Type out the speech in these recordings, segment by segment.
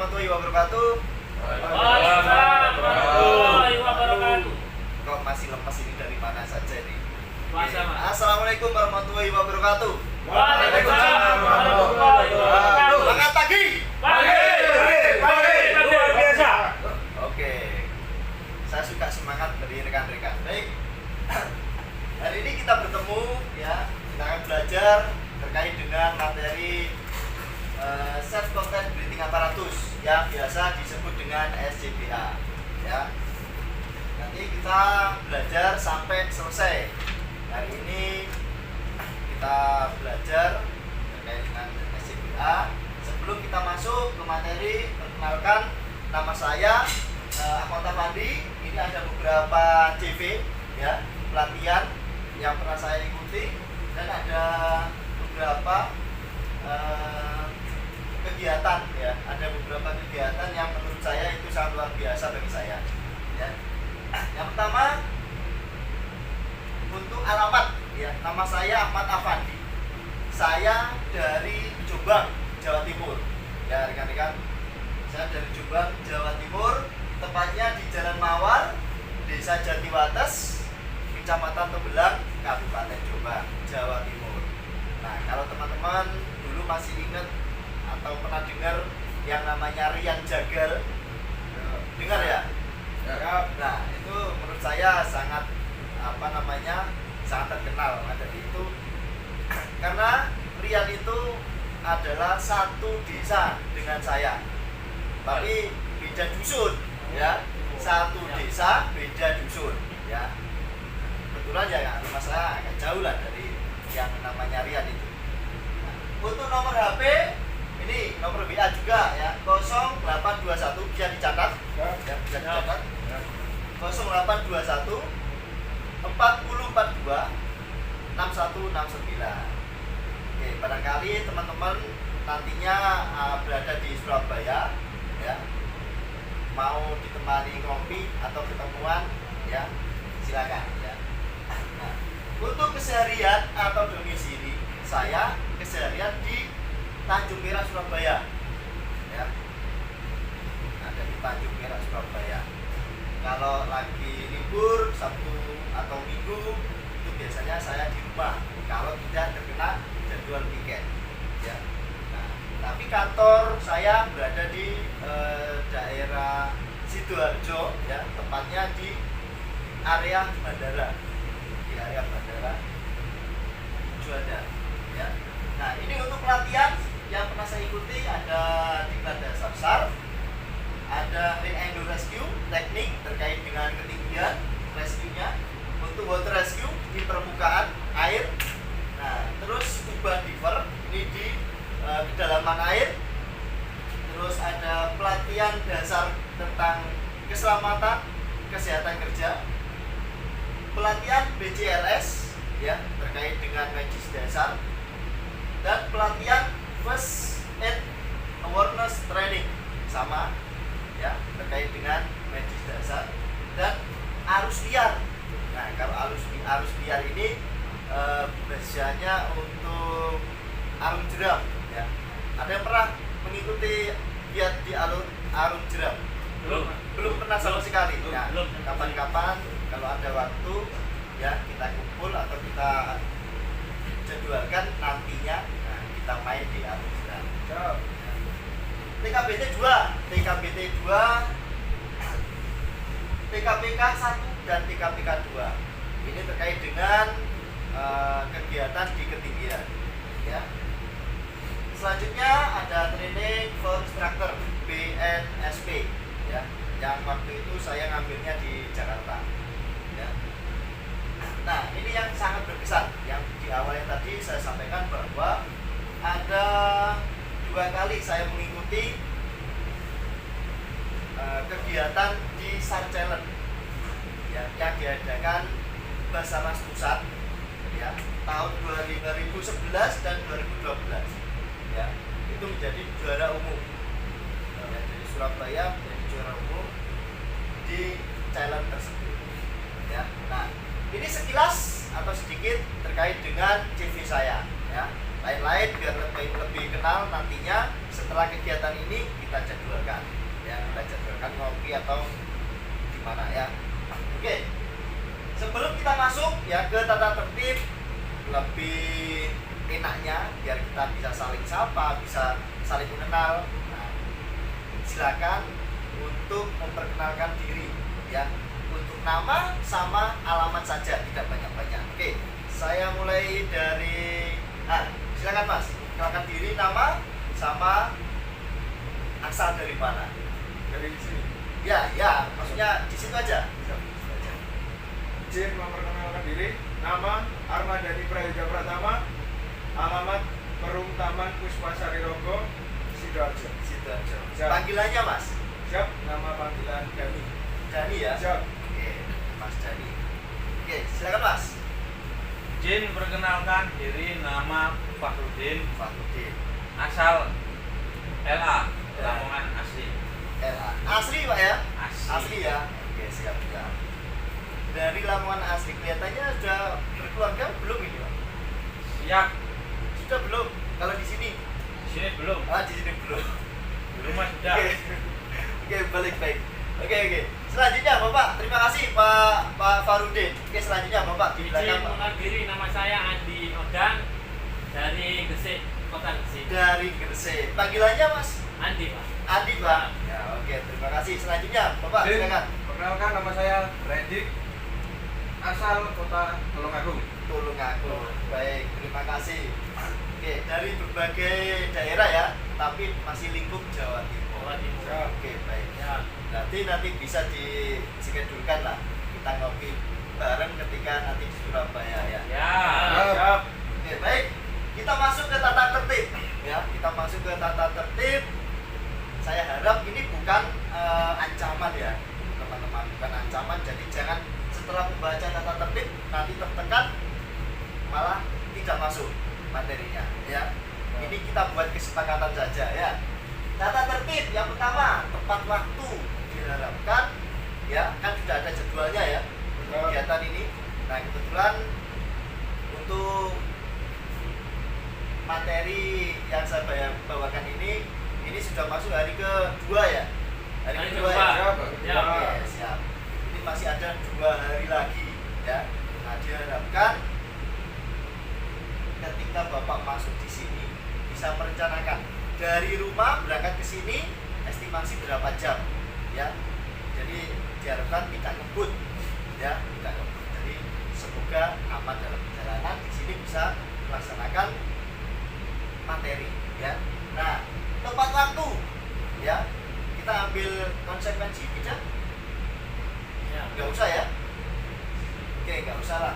warahmatullahi wabarakatuh. Waalaikumsalam warahmatullahi wabarakatuh. Kok masih lepas ini dari mana saja nih? Puasa, Mas. Assalamualaikum warahmatullahi wabarakatuh. Waalaikumsalam warahmatullahi wabarakatuh. Semangat pagi. Pagi. Luar biasa. Oke. Saya suka semangat dari rekan-rekan. Baik. Hari ini kita bertemu ya, kita akan belajar terkait dengan materi Self Contained Breathing Apparatus yang biasa disebut dengan SCBA ya. Nanti kita belajar sampai selesai. Hari ini kita belajar terkait dengan SCBA. Sebelum kita masuk ke materi, perkenalkan, nama saya Ahmad Afandi. Ini ada beberapa CV ya, pelatihan yang pernah saya ikuti, dan ada beberapa kegiatan ya, ada beberapa kegiatan yang menurut saya itu sangat luar biasa bagi saya ya. Yang pertama, untuk alamat ya, nama saya Ahmad Afandi, saya dari Jombang, Jawa Timur ya rekan-rekan. Saya dari Jombang, Jawa Timur, tepatnya di Jalan Mawar, Desa Jatiwates, Kecamatan Tembelang, Kabupaten Jombang, Jawa Timur. Nah, kalau teman-teman dulu masih ingat atau pernah dengar yang namanya Rian Jagal, dengar ya? Nah, itu menurut saya sangat sangat terkenal. Nah, jadi itu karena Rian itu adalah satu desa dengan saya, tapi beda dusun ya. Satu desa beda dusun ya. Kebetulan ya nggak ada masalah, agak jauh lah dari yang namanya Rian itu. Nah, untuk nomor HP ini nomor WA juga ya, 0821, bisa dicatat ya, bisa dicatat 0821 4042 6169. Oke, barangkali teman-teman nantinya berada di Surabaya ya, mau ditemani kopi atau ketemuan ya, silakan ya. Nah, untuk keseharian atau domisili saya keseharian di Tanjung Perak, Surabaya ya. Ada di Tanjung Perak, Surabaya. Kalau lagi libur Sabtu atau Minggu itu biasanya saya di rumah kalau tidak terkena jadwal weekend ya. Nah, tapi kantor saya berada di daerah Sidoarjo ya, tepatnya di area bandara, di area bandara Juanda ya. Nah, ini untuk pelatihan yang pernah saya ikuti ada di Dasar SAR, ada Rain and Rescue, teknik terkait dengan ketinggian rescue-nya, untuk water rescue di permukaan air. Nah, terus scuba diver ini di kedalaman air. Terus ada pelatihan dasar tentang keselamatan kesehatan kerja, pelatihan BCLS ya terkait dengan medis dasar, dan pelatihan First Aid Awareness Training sama ya terkait dengan medis dasar, dan arus liar. Nah, kalau arus liar ini biasanya untuk arung jeram ya. Ada yang pernah mengikuti giat di arung jeram? Belum pernah sama sekali. Nah, kapan-kapan kalau ada waktu ya kita kumpul atau kita jadwalkan nantinya, nah, kita main di arung jeram. TKBT 2, TKPK 1 dan TKPK 2. Ini terkait dengan kegiatan di ketinggian ya. Selanjutnya ada training for instructor BNSP ya, yang waktu itu saya ngambilnya di Jakarta ya. Nah, ini yang sangat berkesan, yang di awal yang tadi saya sampaikan bahwa ada 2 kali saya mengikuti kegiatan di SAR Challenge ya, yang diadakan Basarnas Pusat ya, tahun 2011 dan 2012 ya. Itu menjadi juara umum ya, dari Surabaya menjadi juara umum di challenge tersebut ya. Nah, ini sekilas atau sedikit terkait dengan CV saya ya. lain-lain biar lebih kenal nantinya setelah kegiatan ini kita jadwalkan ya, kita jadwalkan ngopi atau di mana ya. Oke, sebelum kita masuk ya ke tata tertib lebih enaknya biar kita bisa saling sapa, bisa saling mengenal. Nah, silakan untuk memperkenalkan diri ya, untuk nama sama alamat saja, tidak banyak-banyak. Oke, saya mulai dari silakan Mas, perkenalkan diri, nama sama asal dari mana. Dari sini. Ya, maksudnya di situ aja. Izin memperkenalkan diri, nama Armadani Prayoga Pratama, alamat Perum Taman Puspasari Rogo, Sidoarjo. Sidoarjo. Siap. Panggilannya Mas? Siap, nama panggilan Dani. Dani ya? Siap. Oke, Mas Dani. Oke, silakan Mas. Izin perkenalkan diri, nama Fakhrudin, Fakhrudin. asal LA, Ya. Lamongan asli. Asli Pak ya? Asli. Asli ya? Oke, siap. Dari Lamongan asli, kelihatannya sudah berkeluarga belum ini Pak? Siap. Sudah belum? Kalau di sini? Di sini belum. Di sini belum. Di rumah sudah. Oke, baik. Oke. Selanjutnya Bapak, terima kasih Pak Fakhrudin. Oke, selanjutnya Bapak di Izin belakang Pak. mengenal diri, nama saya Andi Odang dari Gresik, Kota Gresik. Dari Gresik. Panggilannya Mas? Andi Pak. Andi Pak. Ya, oke, terima kasih. Selanjutnya Bapak, Izin, silakan. perkenalkan nama saya Rendik, asal Kota Tulungagung. Tulungagung. Baik, terima kasih. Oke, dari berbagai daerah ya, tapi masih lingkup Jawa Timur. Jawa Timur. Oke, baik. Ya. Nanti bisa diskedulkan lah kita ngopi bareng ketika nanti di Surabaya ya. Ya. Siap. Oke, baik. Kita masuk ke tata tertib ya. Kita masuk ke tata tertib. Saya harap ini bukan ancaman ya, teman-teman, bukan ancaman. Jadi jangan setelah membaca tata tertib nanti tertekan malah tidak masuk materinya ya. Ini kita buat kesepakatan saja ya. Tata tertib yang pertama, tepat waktu diharapkan ya, kan sudah ada jadwalnya ya kegiatan ini. Nah, kebetulan untuk materi yang saya bawakan ini sudah masuk hari kedua ya. Hari kedua ya. Ya. Oke, siap. Ini masih ada 2 hari lagi ya. Nah, diharapkan ketika Bapak masuk di sini bisa merencanakan dari rumah berangkat ke sini estimasi berapa jam ya. Jadi diharapkan tidak ngebut ya, tidak ngebut. Jadi semoga aman dalam perjalanan, di sini bisa melaksanakan materi ya. Nah, tepat waktu ya, kita ambil konsekuensi tidak? Ya. Nggak usah ya. Oke, nggak usah lah,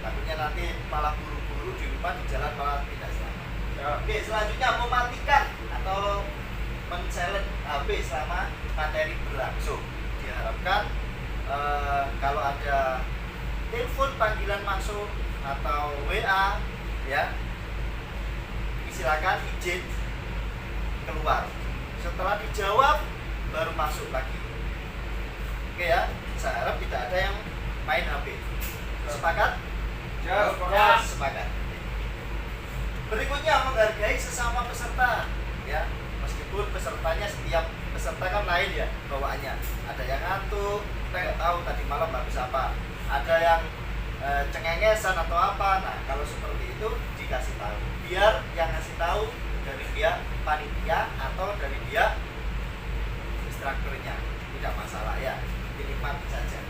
takutnya nanti malah buru-buru di rumah, di jalan malah tidak selamat. Oke, selanjutnya mematikan atau men-silent HP selama materi berlangsung. Diharapkan kalau ada telepon panggilan masuk atau WA ya, silakan izin keluar. Setelah dijawab baru masuk lagi. Oke ya, saya harap tidak ada yang main HP. Sepakat? Siap. Ya, sepakat. Berikutnya menghargai sesama peserta ya, meskipun pesertanya setiap peserta kan lain ya bawaannya. Ada yang ngantuk, kita nggak tahu tadi malam habis apa. Ada yang cengengesan atau apa. Nah, kalau seperti itu dikasih tahu. Biar yang ngasih tahu dari dia panitia atau dari dia instrukturnya, tidak masalah ya, dinikmati saja.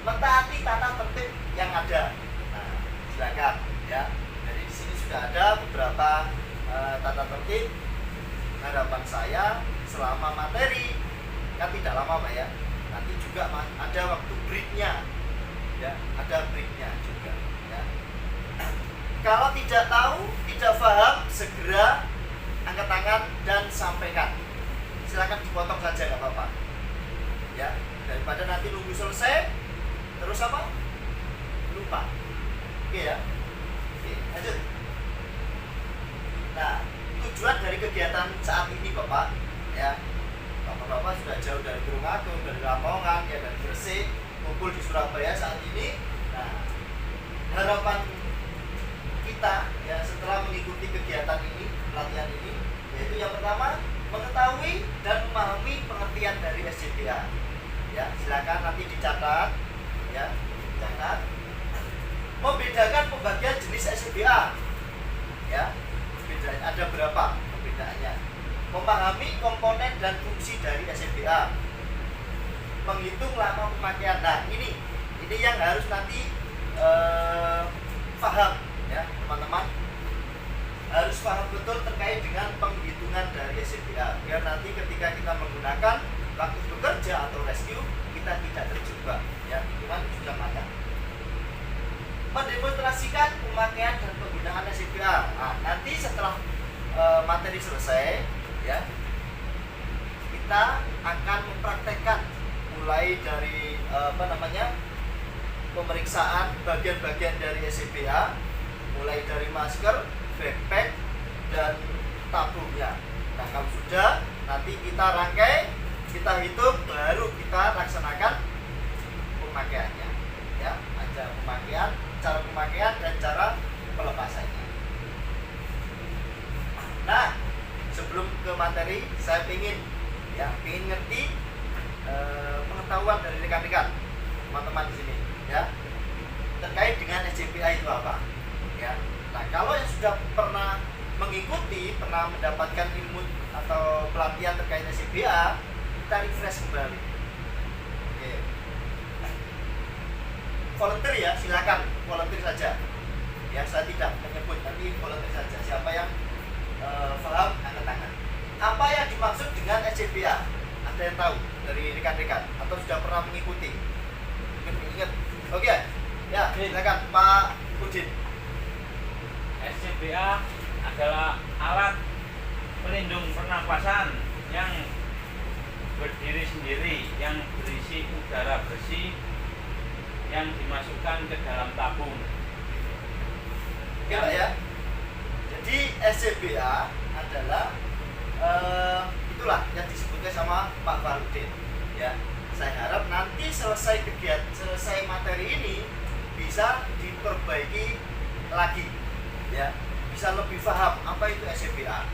Mentaati tata tertib yang ada. Nah, silakan ya. Jadi di sini sudah ada beberapa tata tertib. Harapan saya selama materi kan tidak lama Pak ya. Nanti juga ada waktu breaknya ya, ada breaknya juga ya. Kalau tidak tahu, tidak paham, segera angkat tangan dan sampaikan. Silakan dipotong saja nggak apa-apa ya, daripada nanti nunggu selesai terus apa lupa. Oke ya, oke lanjut. Nah, tujuan dari kegiatan saat ini Bapak ya, Bapak-bapak sudah jauh dari Tulungagung, dari Lamongan ya, dari Gresik, kumpul di Surabaya saat ini. Nah, harapan kita ya setelah mengikuti kegiatan ini, pelatihan ini, yaitu yang pertama mengetahui dan memahami pengertian dari SCBA. Ya, silakan nanti dicatat, ya, catat. Membedakan pembagian jenis SCBA, ya, ada berapa perbedaannya. Memahami komponen dan fungsi dari SCBA. Menghitung lama pemakaian. Nah, ini yang harus nanti paham, ya, teman-teman. Harus paham betul terkait dengan penghitungan dari SCBA, biar nanti ketika kita menggunakan waktu bekerja atau rescue kita tidak terjebak, ya, hitungan sudah matang. Mendemonstrasikan pemakaian dan penggunaan SCBA. Nah, nanti setelah materi selesai, ya, kita akan mempraktekkan mulai dari pemeriksaan bagian-bagian dari SCBA, mulai dari masker, backpack, dan tabungnya. Nah, kalau sudah, nanti kita rangkai, kita hitung, baru kita laksanakan pemakaiannya, ya, acara pemakaian, cara pemakaian dan cara pelepasannya. Nah, sebelum ke materi, saya ingin ngerti pengetahuan dari rekan-rekan teman-teman di sini, ya, terkait dengan SCBA itu apa, ya. Nah, kalau yang sudah pernah mengikuti, pernah mendapatkan ilmu atau pelatihan terkait SCBA, kita refresh kembali. Oke. Volunteer ya, silakan volunteer saja. Ya, saya tidak menyebut, nanti volunteer saja. Siapa yang paham angkat tangan. Apa yang dimaksud dengan SCBA? Ada yang tahu dari rekan-rekan atau sudah pernah mengikuti? Mungkin ingat. Oke. Ya, silakan Pak Udin. SCBA adalah alat pelindung pernapasan yang berdiri sendiri, yang berisi udara bersih yang dimasukkan ke dalam tabung. Oke, Pak, ya. Jadi SCBA adalah itulah yang disebutkan sama Pak Farudin, ya. Saya harap nanti selesai materi ini bisa diperbaiki lagi, ya, bisa lebih paham apa itu SCBA,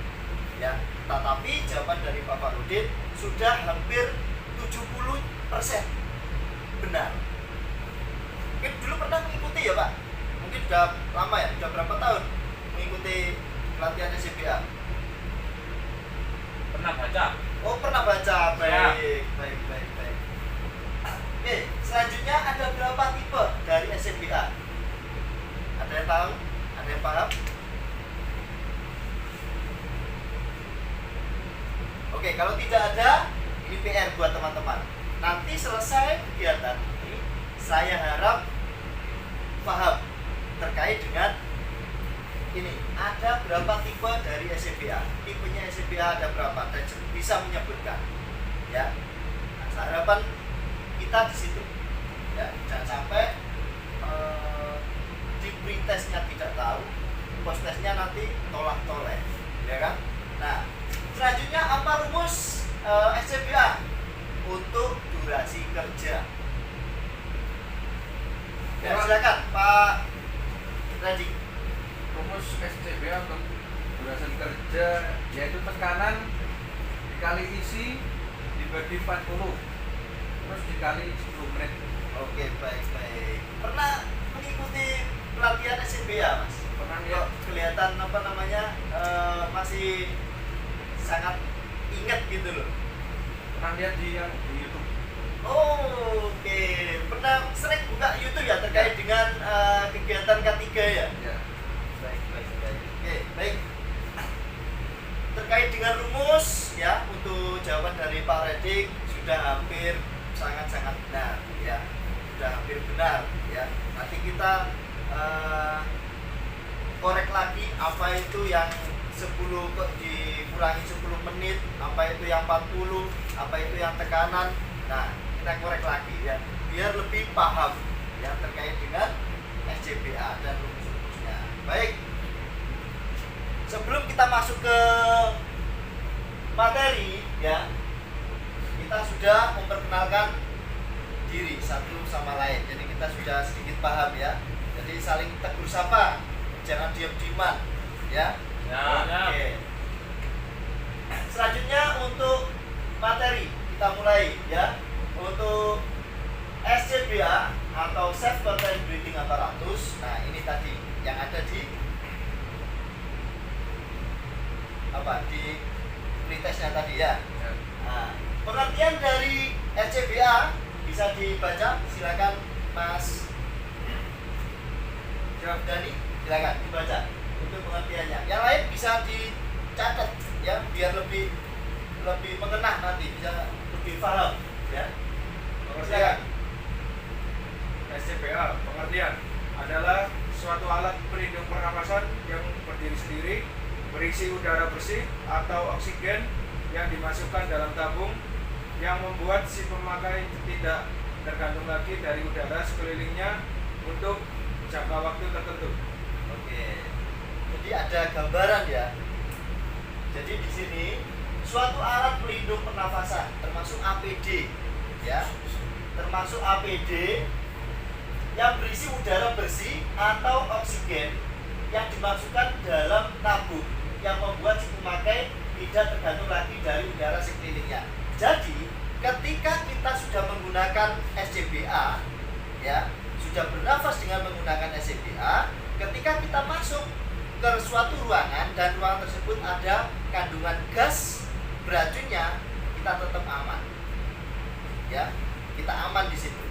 ya. Tetapi jawaban dari Pak Farudin sudah hampir 70% benar. Mungkin dulu pernah mengikuti ya, Pak? Mungkin sudah lama ya, sudah berapa tahun mengikuti pelatihan SCBA? Pernah baca? Oh, pernah baca. Baik, Ya. baik. Oke, selanjutnya ada berapa tipe dari SCBA? Ada yang tahu? Ada yang paham? Oke, kalau tidak ada, ini PR buat teman-teman. Nanti selesai kegiatan ini, saya harap paham terkait dengan ini. Ada berapa tipe dari SCBA? Tipenya SCBA ada berapa? Dan bisa menyebutkan, ya. Nah, harapan kita di situ, ya. Jangan sampai di pretestnya tidak tahu, post testnya nanti tolak-toleh, ya kan? Nah, selanjutnya apa rumus SCBA untuk durasi kerja? Ya, silakan Pak Raji. Rumus SCBA untuk durasi kerja yaitu tekanan dikali isi dibagi 40 terus dikali 10 menit. Oke, baik. Pernah mengikuti pelatihan SCBA, Mas? Pernah Kok ya? kelihatan masih sangat ingat gitu loh. Pernah lihat di YouTube. Oh, oke. Pernah sering buka YouTube ya terkait dengan kegiatan K3 ya? Ya. Baik. Oke, baik. Terkait dengan rumus ya, untuk jawaban dari Pak Redik sudah hampir sangat-sangat benar, ya. Sudah hampir benar, ya. Nanti kita korek lagi apa itu yang 10 kok dikurangi 10 menit, apa itu yang 40, apa itu yang tekanan. Nah, kita korek lagi ya, biar lebih paham ya terkait dengan SCBA dan rumus-rumusnya. Baik. Sebelum kita masuk ke materi ya, kita sudah memperkenalkan diri satu sama lain. Jadi kita sudah sedikit paham ya. Jadi saling tegur sapa jangan diam-diaman ya. Ya. Oke. Selanjutnya untuk materi kita mulai ya. Untuk SCBA atau Self Contained Breathing Apparatus. Nah, ini tadi yang ada di di pretestnya tadi ya. Nah, pengertian dari SCBA bisa dibaca, silakan Mas Dani, silakan dibaca untuk pengertiannya. Yang lain bisa dicatat ya, biar lebih mengena nanti, bisa lebih paham ya. Pengertian SCBA, pengertian adalah suatu alat pelindung pernapasan yang berdiri sendiri, berisi udara bersih atau oksigen yang dimasukkan dalam tabung, yang membuat si pemakai tidak tergantung lagi dari udara sekelilingnya untuk jangka waktu tertentu. Oke. Jadi ada gambaran ya. Jadi di sini suatu alat pelindung pernafasan termasuk APD ya. Termasuk APD yang berisi udara bersih atau oksigen yang dimasukkan dalam tabung yang membuat si pemakai tidak tergantung lagi dari udara sekelilingnya. Jadi, ketika kita sudah menggunakan SCBA ya, sudah bernafas dengan menggunakan SCBA, ketika kita masuk ke suatu ruangan dan ruangan tersebut ada kandungan gas beracunnya, kita tetap aman. Ya, kita aman di situ.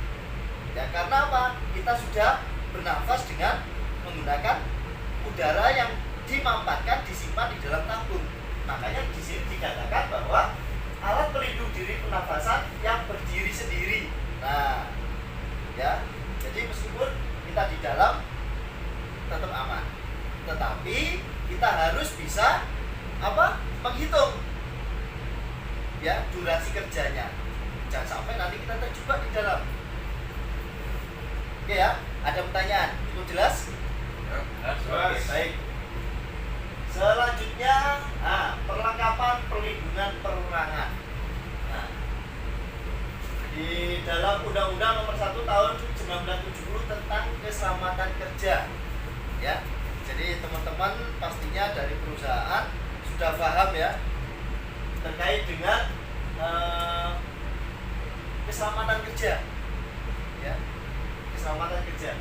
Ya, karena apa? Kita sudah bernafas dengan menggunakan udara yang dimampatkan, disimpan di dalam tabung. Makanya di sini dikatakan bahwa alat pelindung diri pernafasan yang berdiri sendiri. Nah, ya, jadi meskipun kita di dalam tetap aman, tetapi kita harus bisa menghitung ya durasi kerjanya. Jangan sampai nanti kita terjebak di dalam. Oke ya, ada pertanyaan? Itu jelas? Oke, baik. Selanjutnya, perlengkapan perlindungan perorangan. Nah, di dalam Undang-Undang Nomor 1 Tahun 1970 tentang keselamatan kerja, ya. Jadi teman-teman pastinya dari perusahaan sudah paham ya terkait dengan keselamatan kerja, ya. Keselamatan kerja.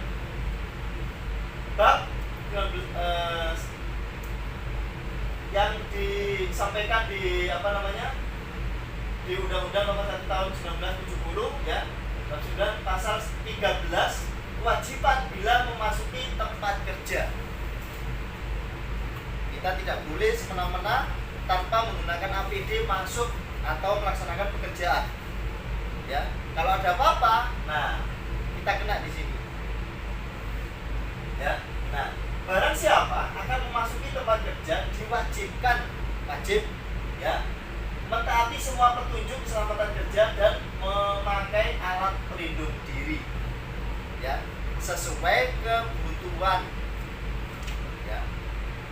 Bab yang disampaikan di di Undang-Undang Nomor 1 Tahun 1970 ya, bab 9 pasal 13, kewajiban bila memasuki tempat kerja. Kita tidak boleh semena-mena tanpa menggunakan APD masuk atau melaksanakan pekerjaan. Ya, kalau ada apa-apa, nah kita kena di sini. Ya, nah barang siapa akan memasuki tempat kerja wajib ya mentaati semua petunjuk keselamatan kerja dan memakai alat pelindung diri ya sesuai kebutuhan ya.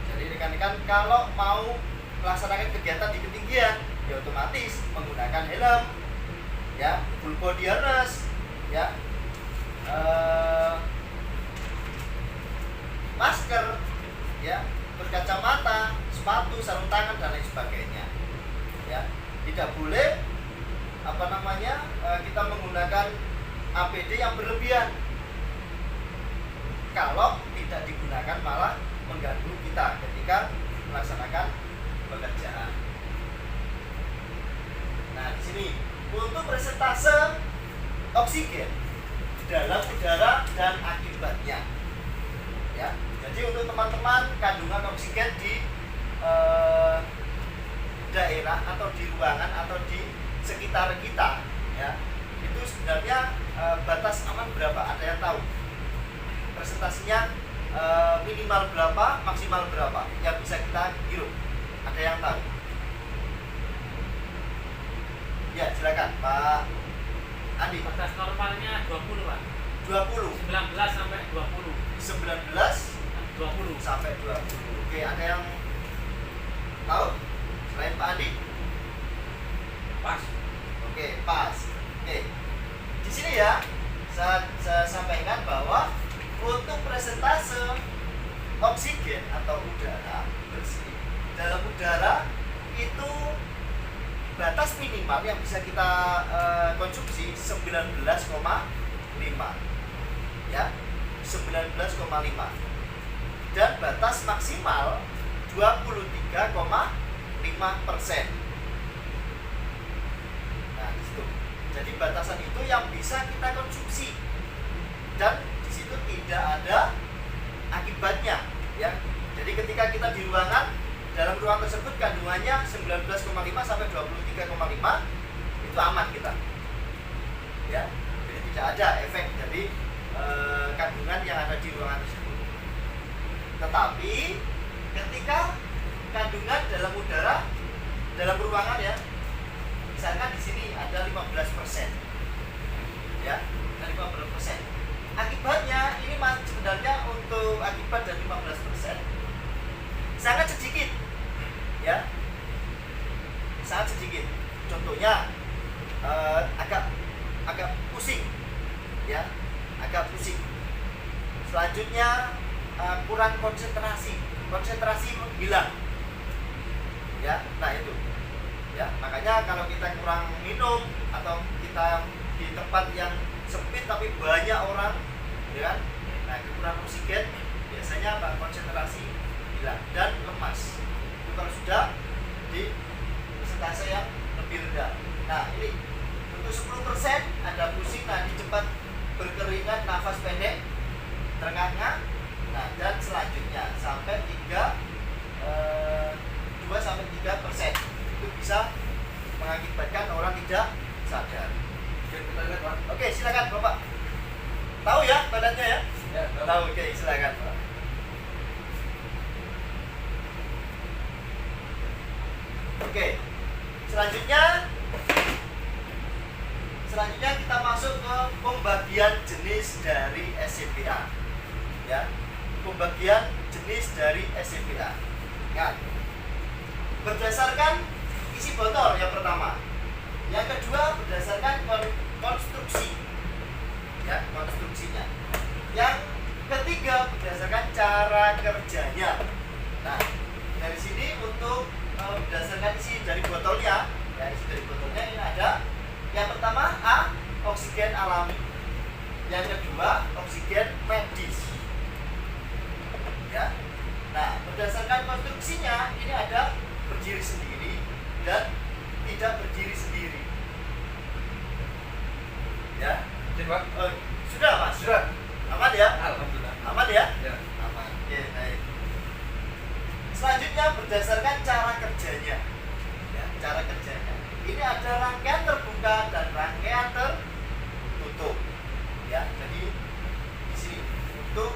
Jadi rekan-rekan kalau mau melaksanakan kegiatan di ketinggian ya otomatis menggunakan helm ya, full body harness ya, masker ya, berkacamata, sepatu, sarung tangan dan lain sebagainya. Ya, tidak boleh kita menggunakan APD yang berlebihan. Kalau tidak digunakan malah mengganggu kita ketika melaksanakan pekerjaan. Nah, di sini untuk persentase oksigen dalam udara dan akibatnya. Ya. Jadi untuk teman-teman kandungan oksigen di daerah atau di ruangan atau di sekitar kita ya, itu sebenarnya batas aman berapa? Ada yang tahu? Presentasinya minimal berapa, maksimal berapa yang bisa kita hirup? Ada yang tahu? Ya, silakan Pak Andi. Batas normalnya 20 Pak. 20. 19 sampai 20. 19 sampai 20. Oke, ada yang tahu selain Pak Andi? Pas. Oke, pas. Oke. Di sini ya, saya sampaikan bahwa untuk presentase oksigen minimal yang bisa kita konsumsi 19,5 ya, 19,5, dan batas maksimal 23,5%. Nah, di situ. Jadi batasan itu yang bisa kita konsumsi, dan di situ tidak ada akibatnya, ya. Jadi ketika kita di ruangan, dalam ruang tersebut kandungannya 19,5 sampai 23,5, itu aman kita, ya. Jadi tidak ada efek dari kandungan yang ada di ruangan tersebut. Tetapi ketika kandungan dalam udara, dalam ruangan, ya, misalkan di sini ada 15%, ya, ada 15%. Akibatnya ini sebenarnya untuk akibat dari 15% sangat sedikit, ya, sangat sedikit. Contohnya agak pusing, ya, agak pusing. Selanjutnya kurang konsentrasi hilang, ya. Nah itu, ya, makanya kalau kita kurang minum atau kita di tempat yang sempit tapi banyak orang, ya kan, nah kurang oksigen, biasanya konsentrasi hilang dan lemas. Itu kalau sudah di persentase yang lebih rendah. Nah ini untuk 10% ada pusing, nadi cepat, berkeringat, nafas pendek, terengah-engah. Nah, dan selanjutnya sampai 2-3% itu bisa mengakibatkan orang tidak sadar. Kita lihat, Pak. Oke, silakan Bapak. Tahu ya badannya, ya? Ya, Tahu. Oke, silakan Pak. Oke. Selanjutnya kita masuk ke pembagian jenis dari SCBA, ya. Pembagian jenis dari SCBA. Ingat, berdasarkan isi botol yang pertama. Yang kedua berdasarkan konstruksi, ya, konstruksinya. Yang ketiga berdasarkan cara kerjanya. Nah, dari sini untuk berdasarkan isi dari botolnya, ya, isi dari botolnya ini ada. Yang pertama A, oksigen alami. Yang kedua oksigen medis, ya. Nah, berdasarkan konstruksinya ini ada berdiri sendiri dan tidak berdiri sendiri, ya. Pak. Sudah Mas? Sudah. Aman ya? Alhamdulillah. Aman ya? Ya. Aman. Oke, baik. Selanjutnya berdasarkan cara kerjanya, ya, cara kerjanya. Ini ada rangkaian terbuka dan rangkaian tertutup, ya. Jadi di sini untuk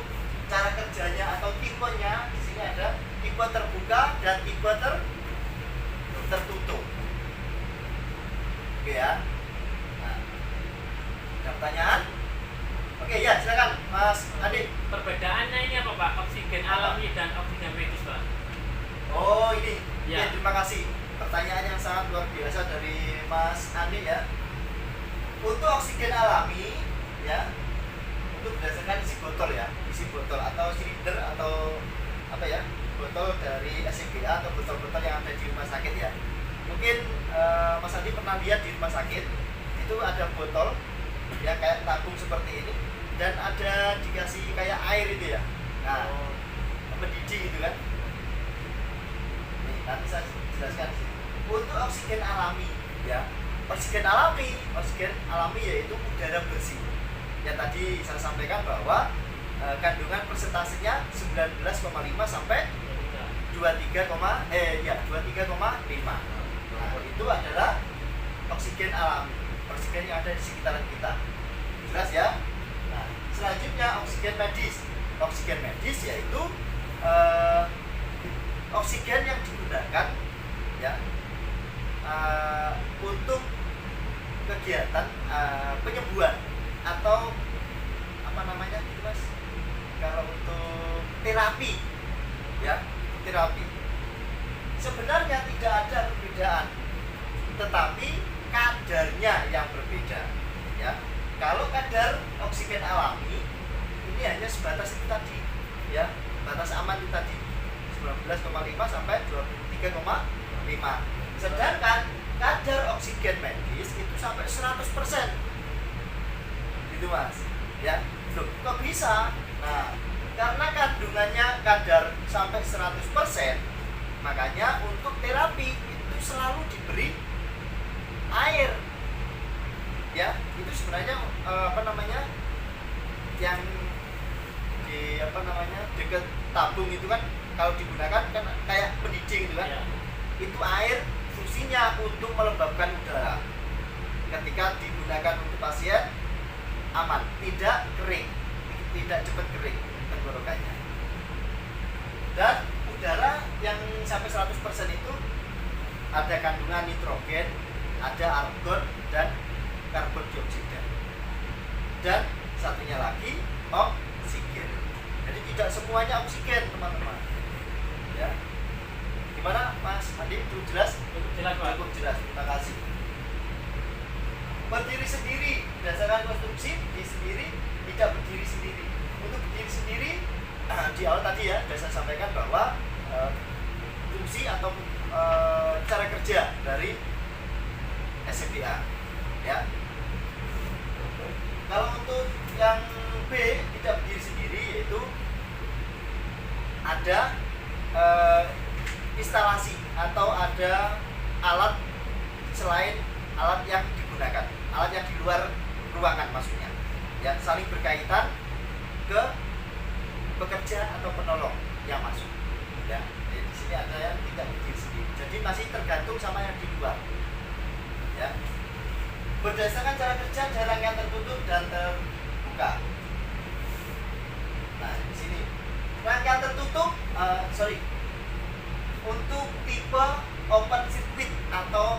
cara kerjanya atau tipenya, di sini ada tipe terbuka dan tipe tertutup. Oke, ya. Nah, ada pertanyaan? Oke, ya, silakan Mas Adi. Perbedaannya ini apa Pak? Oksigen alami dan oksigen medis Pak? Oh, ini. Ya. Oke, terima kasih. Pertanyaan yang sangat luar biasa dari Mas Andi, ya. Untuk oksigen alami, ya, untuk berdasarkan isi botol, ya, isi botol atau silinder atau apa, ya, botol dari SCBA atau botol-botol yang ada di rumah sakit, ya. Mungkin Mas Andi pernah lihat di rumah sakit itu ada botol, ya, kayak tabung seperti ini, dan ada dikasih kayak air itu, ya. Nah, mendidih gitu kan. Nih, nanti saya jelaskan di sini. Untuk oksigen alami, ya, oksigen alami yaitu udara bersih. Yang tadi saya sampaikan bahwa kandungan persentasenya 19,5 sampai 23,5. Nah, itu adalah oksigen alami, oksigen yang ada di sekitaran kita. Jelas, ya? Nah, selanjutnya oksigen medis. Oksigen medis yaitu oksigen yang digunakan, ya, untuk kegiatan penyembuhan atau apa namanya itu Mas, kalau untuk terapi, ya, terapi. Sebenarnya tidak ada perbedaan, tetapi kadarnya yang berbeda, ya. Kalau kadar oksigen alami ini hanya sebatas itu tadi, ya, batas aman itu tadi 19,5 sampai 23,5. Sedangkan kadar oksigen medis itu sampai 100%. Gitu Mas. Ya. Loh, kok bisa? Nah, karena kandungannya kadar sampai 100%, makanya untuk terapi itu selalu diberi air. Ya, itu sebenarnya yang di dekat tabung itu kan kalau digunakan kan kayak pendiding gitu kan. Iya. Itu air fungsinya untuk melembabkan udara. Ketika digunakan untuk pasien aman, tidak kering, tidak cepat kering tenggorokannya. Dan udara yang sampai 100% itu ada kandungan nitrogen, ada argon dan karbon dioksida. Dan satunya lagi oksigen. Jadi tidak semuanya oksigen, teman-teman. Ya. Gimana Mas Andi? Cukup jelas? Jelas Pak. Cukup jelas. Terima kasih. Berdiri sendiri berdasarkan konstruksi sendiri, tidak berdiri sendiri. Untuk berdiri sendiri di awal tadi ya sudah saya sampaikan bahwa fungsi atau cara kerja dari SCBA ya. Kalau untuk yang B tidak berdiri sendiri, yaitu ada instalasi atau ada alat selain alat yang digunakan, alat yang di luar ruangan maksudnya, ya, saling berkaitan ke pekerja atau penolong yang masuk, ya. Jadi di sini ada yang tidak berdiri sendiri, jadi masih tergantung sama yang di luar, ya. Berdasarkan cara kerja ada rangkaian tertutup dan terbuka. Nah di sini rangkaian tertutup, untuk tipe open circuit atau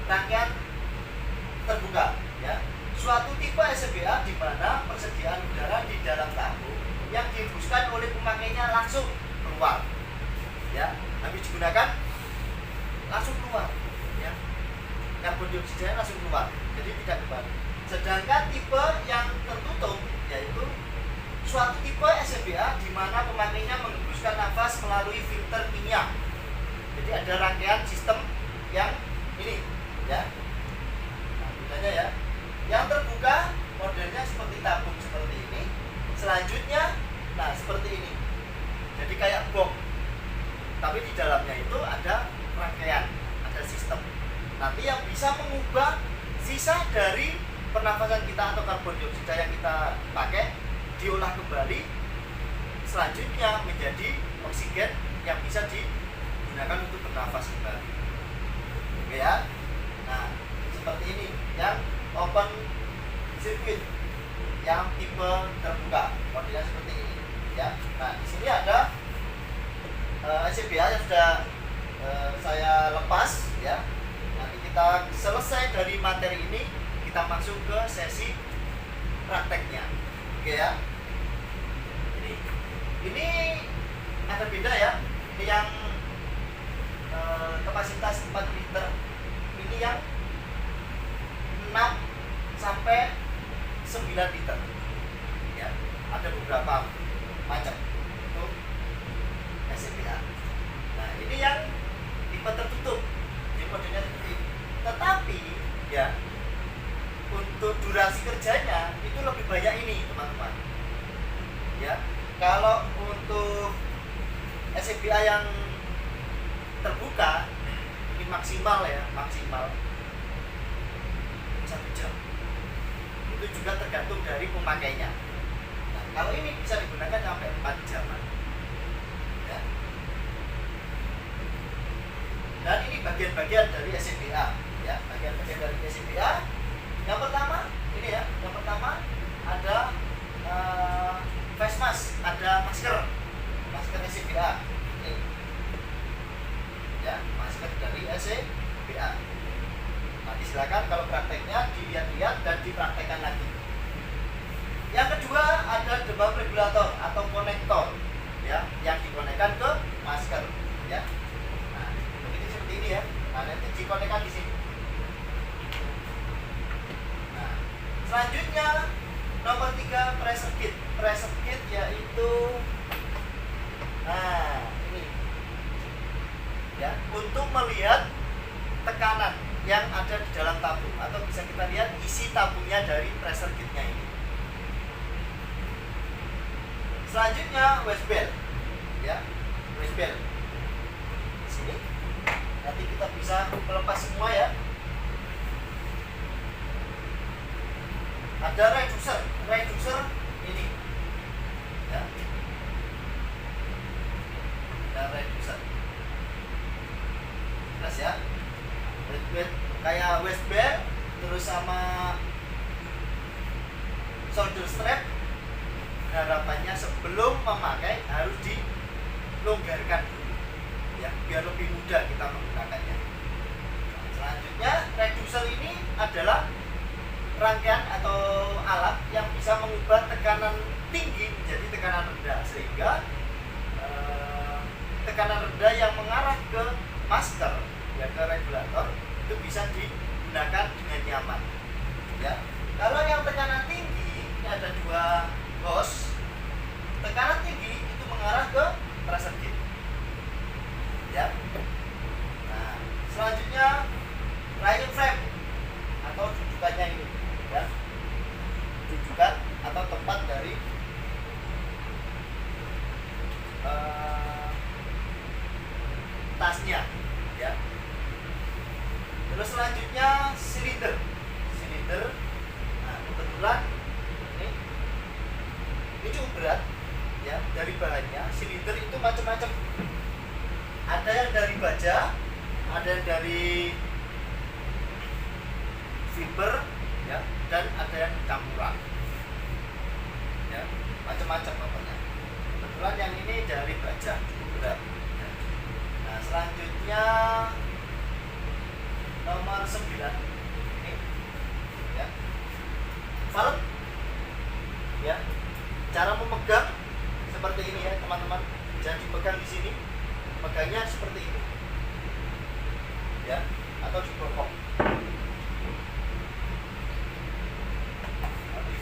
rangkaian terbuka, ya. Suatu tipe SCBA di mana persediaan udara di dalam tabung yang dihembuskan oleh pemakainya langsung keluar, ya. Habis digunakan langsung keluar, ya. Karbon dioksida langsung keluar, jadi tidak kembali. Sedangkan tipe yang tertutup yaitu suatu tipe SCBA di mana pemakainya menghembuskan nafas melalui filter kimia. Jadi ada rangkaian sistem yang ini, ya. Nah, bedanya ya. Yang terbuka modelnya seperti tabung seperti ini. Selanjutnya, nah seperti ini. Jadi kayak box. Tapi di dalamnya itu ada rangkaian, ada sistem. Nanti yang bisa mengubah sisa dari pernafasan kita atau karbon dioksida yang kita pakai diolah kembali selanjutnya menjadi oksigen yang bisa digunakan untuk bernafas kembali. Oke ya. Nah, seperti ini yang open circuit yang tipe terbuka, modelnya seperti ini, ya. Nah, di sini ada SCBA yang sudah saya lepas, ya. Nanti kita selesai dari materi ini, kita masuk ke sesi prakteknya. Oke ya. Ini ada beda ya. Ini yang kapasitas 4 liter. Ini yang 6 sampai 9 liter. Ya, ada beberapa macam untuk SCBA. Nah, ini yang tipe tertutup. Jadi modelnya seperti ini. Tetapi ya untuk durasi kerjanya itu lebih banyak ini, teman-teman. Ya. Kalau untuk SCBA yang terbuka ini maksimal 1 jam. Itu juga tergantung dari pemakainya. Nah, kalau ini bisa digunakan sampai 4 jam. Ya. Dan ini bagian-bagian dari SCBA, ya, bagian-bagian dari SCBA. Yang pertama, ini ya, yang pertama ada face mask, ada masker SCBA. Ini. Ya, masker dari SCBA. Nanti silakan kalau prakteknya dilihat-lihat dan dipraktekkan lagi. Yang kedua ada demam regulator atau konektor, ya, yang dikonekkan ke masker, ya. Nah, ini seperti ini ya. Nah, nanti dikonekkan di sini. Nah, selanjutnya nomor 3 pressure kit. Pressure kit yaitu nah ini, ya. untuk melihat tekanan yang ada di dalam tabung, atau bisa kita lihat isi tabungnya dari pressure gauge-nya ini. Selanjutnya waste belt, ya, waste belt. Sini, nanti kita bisa melepas semua ya. Ada reducer ini, ya. Ada reducer, jelas ya. Kayak waist belt, terus sama shoulder strap. Harapannya sebelum memakai harus dilonggarkan dulu, ya, biar lebih mudah kita menggunakannya. Selanjutnya, reducer ini adalah rangkaian atau alat yang bisa mengubah tekanan tinggi menjadi tekanan rendah, sehingga tekanan rendah yang mengarah ke masker, ya, ke regulator, itu bisa digunakan dengan nyaman, ya. Kalau yang tekanan tinggi, ini ada dua hose. Tekanan tinggi itu mengarah ke pressure gauge, ya. Nah, selanjutnya riding frame atau jujukannya ini, ya, jujukan atau tempat dari tasnya, ya. Terus selanjutnya silinder. Nah, kebetulan ini cukup berat, ya, dari bahannya. Silinder itu macam-macam. Ada yang dari baja, ada yang dari fiber, ya, dan ada yang campuran, ya, macam-macam pokoknya. Kebetulan yang ini dari baja, cukup berat, ya. Nah, selanjutnya nomor 9 ini, ya, valve, ya. Cara memegang seperti ini ya teman-teman, jangan dipegang di sini, pegangnya seperti ini, ya, atau dibokong.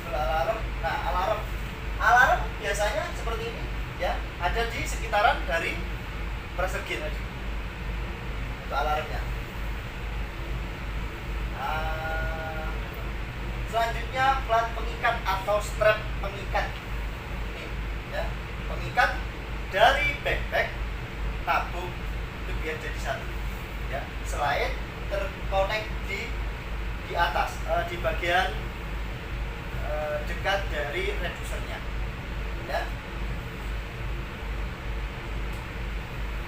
Alarm. Nah, alarm biasanya seperti ini, ya, ada di sekitaran dari pressure gauge tadi. Itu alarmnya. Selanjutnya plat pengikat atau strap pengikat. Ini, ya, pengikat dari backpack tabung itu biar jadi satu, ya. Selain terkonek di atas, di bagian dekat dari reducernya, ya.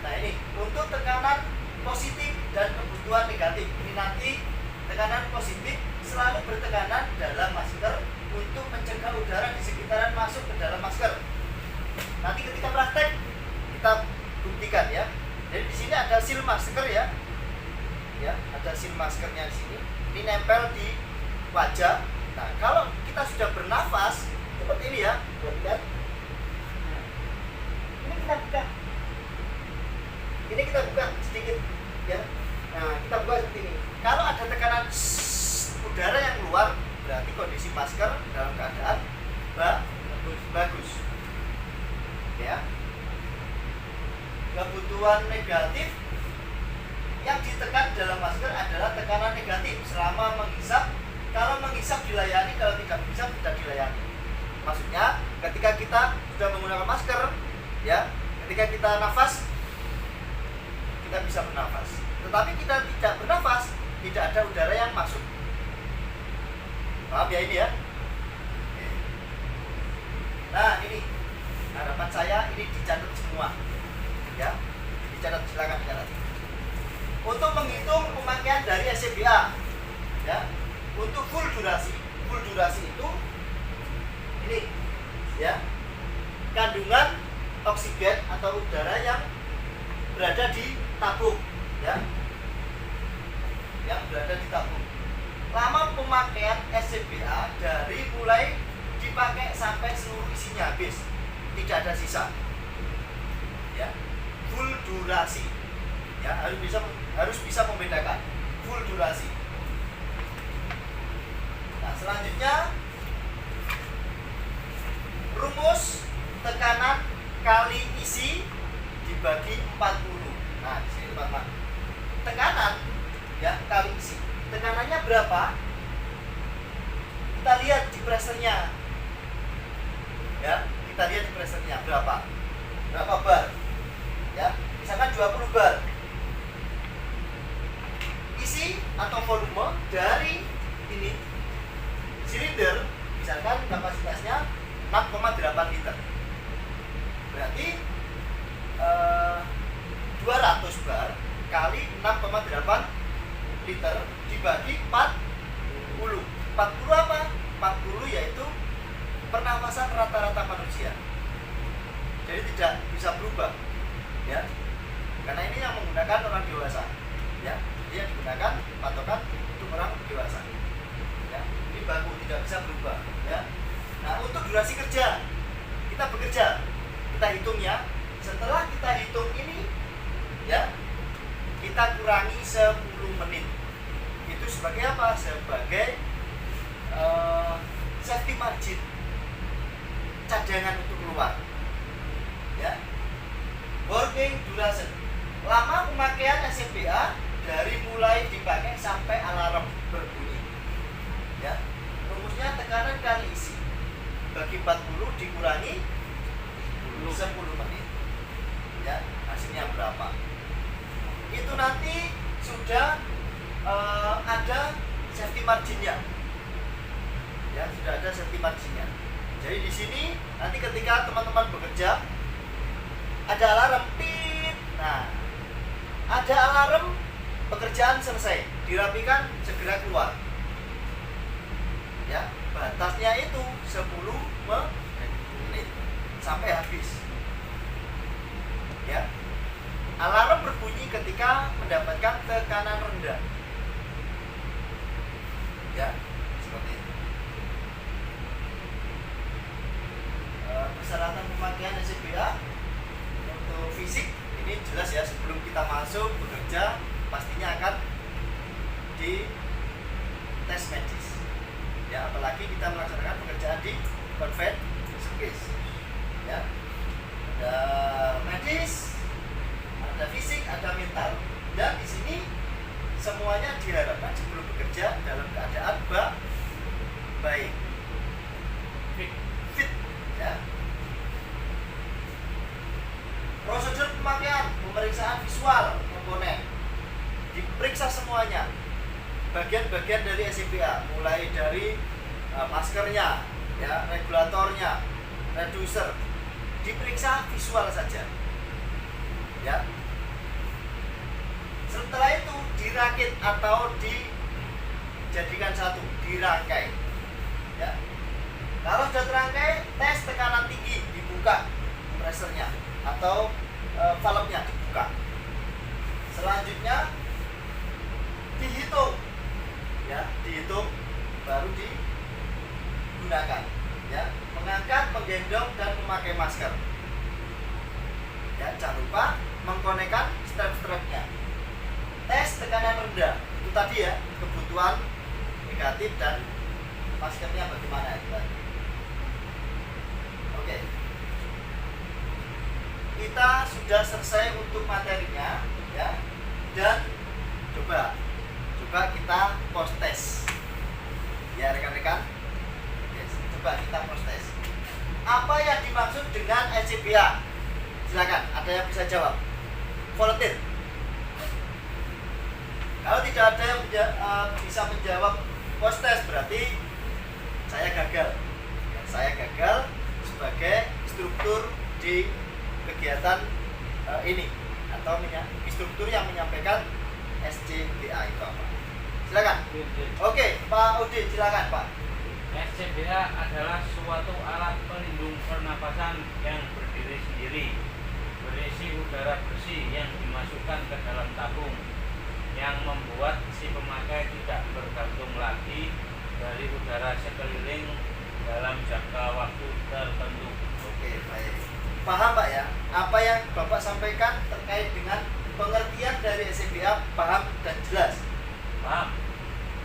Nah, ini untuk tekanan positif dan kebutuhan negatif. Ini nanti tekanan positif selalu bertekanan dalam masker untuk mencegah udara di sekitaran masuk ke dalam masker. Nanti ketika praktek kita buktikan, ya. Jadi di sini ada seal masker, ya, ya, ada seal maskernya di sini. Ini nempel di wajah. Nah, kalau kita sudah bernafas seperti ini, ya, lihat. Ini kita buka. Ini kita buka sedikit, ya. Nah, kita buka seperti ini. Kalau ada tekanan udara yang keluar, berarti kondisi masker dalam keadaan bagus, ya. Kebutuhan negatif yang ditekan dalam masker adalah tekanan negatif selama menghisap. Kalau menghisap dilayani, kalau tidak menghisap tidak dilayani. Maksudnya ketika kita sudah menggunakan masker, ya, ketika kita nafas, kita bisa bernafas. Tetapi kita tidak bernafas, tidak ada udara yang masuk. Paham ya ini, ya? Nah, ini harapan saya ini dicatat semua, ya. Dicatat, silakan dicatat. Untuk menghitung pemakaian dari SCBA, ya, untuk full durasi itu ini, ya, kandungan oksigen atau udara yang berada di tabung, ya, yang berada di tabung. Lama pemakaian SCBA dari mulai dipakai sampai seluruh isinya habis, tidak ada sisa, ya, full durasi, ya, harus bisa membedakan full durasi. Nah, selanjutnya rumus tekanan kali isi dibagi 40. Nah, di sini teman-teman, kali isi. Tekanannya berapa? Kita lihat di pressernya. Ya, kita lihat di pressernya berapa bar. Ya, misalkan 20 bar. Isi atau volume dari ini silinder, misalkan kapasitasnya 6,8 liter. Berarti 200 bar kali 6,8 liter dibagi 40. 40 apa? 40 yaitu pernafasan rata-rata manusia. Jadi tidak bisa berubah, ya. Karena ini yang menggunakan orang dewasa, ya. Dia digunakan patokan untuk orang dewasa. Ya, ini baku tidak bisa berubah, ya. Nah, untuk durasi kerja kita bekerja, kita hitung ya. Setelah kita hitung ini, ya, kita kurangi 10 menit. Itu sebagai apa? Sebagai safety margin, cadangan untuk keluar. Ya, working duration, lama pemakaian SCBA dari mulai dipakai sampai alarm berbunyi. Ya, rumusnya tekanan kali isi bagi 40 dikurangi 10 menit. Ya, hasilnya berapa? Itu nanti sudah ada safety marginnya. Ya, sudah ada safety marginnya. Jadi di sini nanti ketika teman-teman bekerja ada alarm tit. Nah, ada alarm, pekerjaan selesai, dirapikan, segera keluar. Ya, batasnya itu 10 menit sampai habis. Ya. Alarm berbunyi ketika mendapatkan tekanan rendah. Ya, seperti itu. Persyaratan pemakaian SCBA untuk fisik ini jelas ya, sebelum kita masuk bekerja pastinya akan di tes medis. Ya, apalagi kita melaksanakan pekerjaan di conveyed space. Ya. Ada medis, ada fisik, ada mental. Dan di sini semuanya diharapkan sebelum bekerja dalam keadaan baik. Fit. Ya. Prosedur pemakaian, pemeriksaan visual komponen, diperiksa semuanya, bagian-bagian dari SCBA, mulai dari maskernya, ya, regulatornya, reducer, diperiksa visual saja. Ya. Setelah itu dirakit atau dijadikan satu, dirangkai. Ya. Kalau sudah terangkai, tes tekanan tinggi, dibuka kompresornya atau valve-nya dibuka. Selanjutnya dihitung, ya, dihitung baru digunakan. Ya, mengangkat, menggendong dan memakai masker. Ya, jangan lupa mengkonekkan strap-strapnya. Tes tekanan rendah, itu tadi ya, kebutuhan negatif dan maskernya bagaimana itu tadi. Oke. Kita sudah selesai untuk materinya, ya. Dan coba kita post test. Ya, rekan-rekan. Yes, coba kita post test. Apa yang dimaksud dengan SCBA? Silakan, ada yang bisa jawab. Volunteer. Kalau tidak ada yang bisa menjawab post test, berarti saya gagal. Ya, saya gagal sebagai instruktur di kegiatan ini, atau instruktur yang menyampaikan SCBA itu apa. Silakan. Oke, Pak Udin, silakan Pak. SCBA adalah suatu alat pelindung pernapasan yang berdiri sendiri, berisi udara bersih yang dimasukkan ke dalam tabung, yang membuat si pemakai tidak bergantung lagi dari udara sekeliling dalam jangka waktu tertentu. Oke, baik. Paham Pak ya? Apa yang Bapak sampaikan terkait dengan pengertian dari SCBA paham dan jelas? Paham?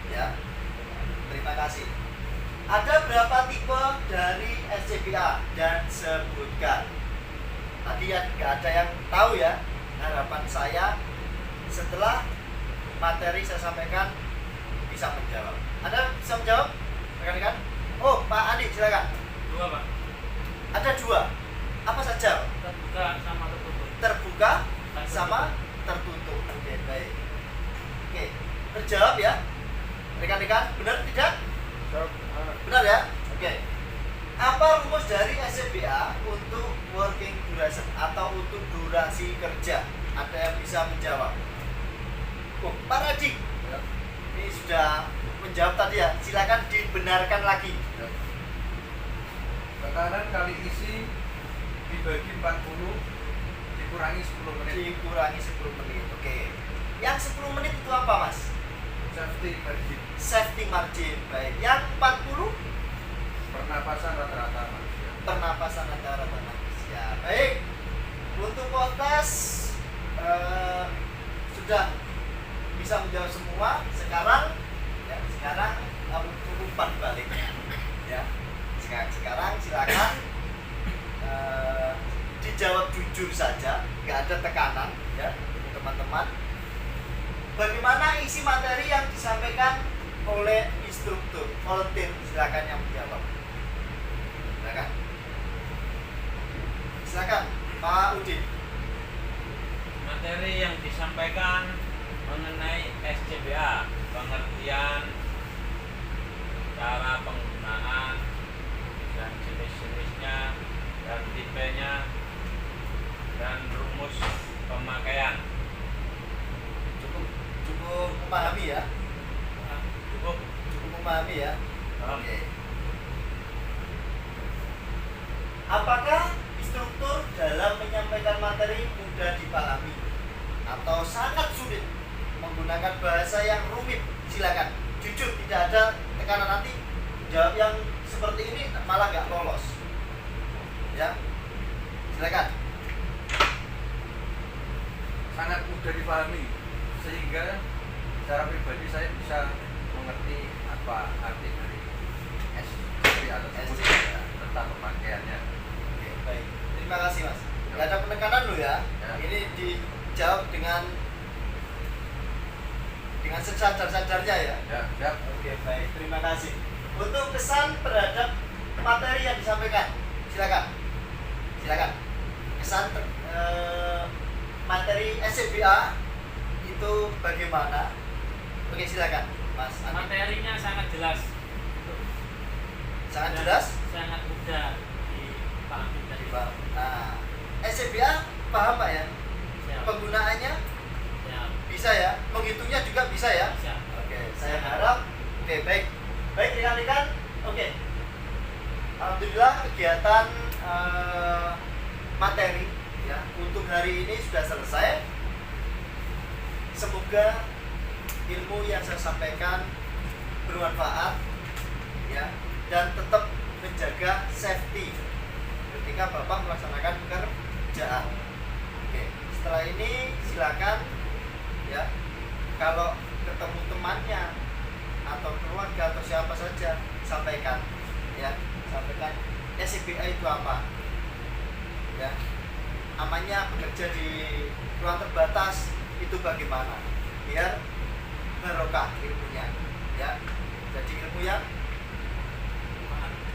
Ya. Terima kasih. Ada berapa tipe dari SCBA dan sebutkan? Tadi ya nggak ada yang tahu ya. Harapan saya setelah materi saya sampaikan bisa menjawab. Anda bisa menjawab? Rekan-rekan? Oh, Pak Andi, silakan. 2 Pak. Ada 2. Apa saja? Terbuka sama tertutup. Terbuka sama tertutup. Oke, baik. Oke, terjawab ya. Rekan-rekan, benar tidak? Benar ya? Oke. Apa rumus dari SCBA untuk working duration atau untuk durasi kerja? Ada yang bisa menjawab? Oh, Pak Radik. Ya. Ini sudah menjawab tadi ya. Silakan dibenarkan lagi. Ya. Tekanan kali isi dibagi 40 dikurangi 10 menit. Dikurangi 10 menit. Oke. Yang 10 menit itu apa, Mas? Safety margin. Safety margin. Baik. Yang 40 Pernapasan rata-rata manusia. pernapasan rata-rata manusia. Baik. Untuk kontes sudah bisa menjawab semua. Sekarang untuk umpan balik. Ya. Sekarang silakan dijawab jujur saja, nggak ada tekanan ya teman-teman. Bagaimana isi materi yang disampaikan oleh instruktur? Volunteer, silakan yang menjawab. Silakan Pak Udin. Materi yang disampaikan mengenai SCBA, pengertian, cara penggunaan, dan jenis-jenisnya, dan tipenya, dan rumus pemakaian. Cukup memahami ya? Cukup. Cukup memahami ya? Paham. Oke. Apakah instruktur dalam menyampaikan materi mudah dipahami atau sangat sulit menggunakan bahasa yang rumit? Silakan. Jujur, tidak ada tekanan nanti. Jawab yang seperti ini malah nggak lolos. Ya, silakan. Sangat mudah dipahami sehingga secara pribadi saya bisa mengerti apa arti dari SCBA tersebut ya, tentang pemakaiannya. Oke, baik. Terima kasih, Mas. Nggak ada penekanan lo ya. Ya. Ini dijawab dengan sesadar-sadarnya ya. Ya, siap. Oke, baik. Terima kasih. Untuk kesan terhadap materi yang disampaikan, silakan. Kesan materi SCBA itu bagaimana? Oke, silakan, Mas Andi. Materinya sangat jelas. Sangat Dan jelas. sangat mudah dipahami dan Pak. Nah, SCBA paham Pak ya? siap. Penggunaannya Siap. bisa ya? Menghitungnya juga bisa ya? Siap. Oke, saya harap. Oke, baik. Baik, rekan-rekan. Oke. Alhamdulillah kegiatan materi ya untuk hari ini sudah selesai. Semoga ilmu yang saya sampaikan bermanfaat ya dan tetap menjaga safety ketika Bapak melaksanakan pekerjaan. Oke, setelah ini silakan ya kalau ketemu temannya atau keluarga atau siapa saja sampaikan SCBA itu apa ya, amannya bekerja di ruang terbatas itu bagaimana biar barokah ilmunya ya, jadi ilmu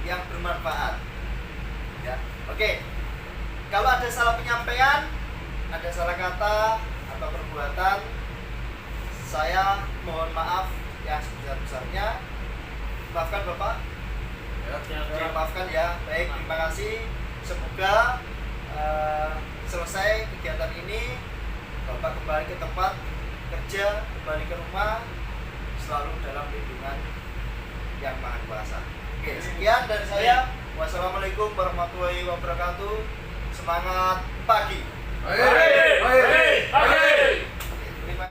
yang bermanfaat ya. Oke, kalau ada salah penyampaian, ada salah kata atau perbuatan, saya mohon maaf yang sebesar-besarnya. Maafkan Bapak. Siap. Maafkan ya. Baik, terima kasih. Semoga selesai kegiatan ini Bapak kembali ke tempat kerja, kembali ke rumah selalu dalam lindungan yang Maha Kuasa. Oke, sekian dari saya. Wassalamualaikum warahmatullahi wabarakatuh. Semangat pagi. Baik. Baik.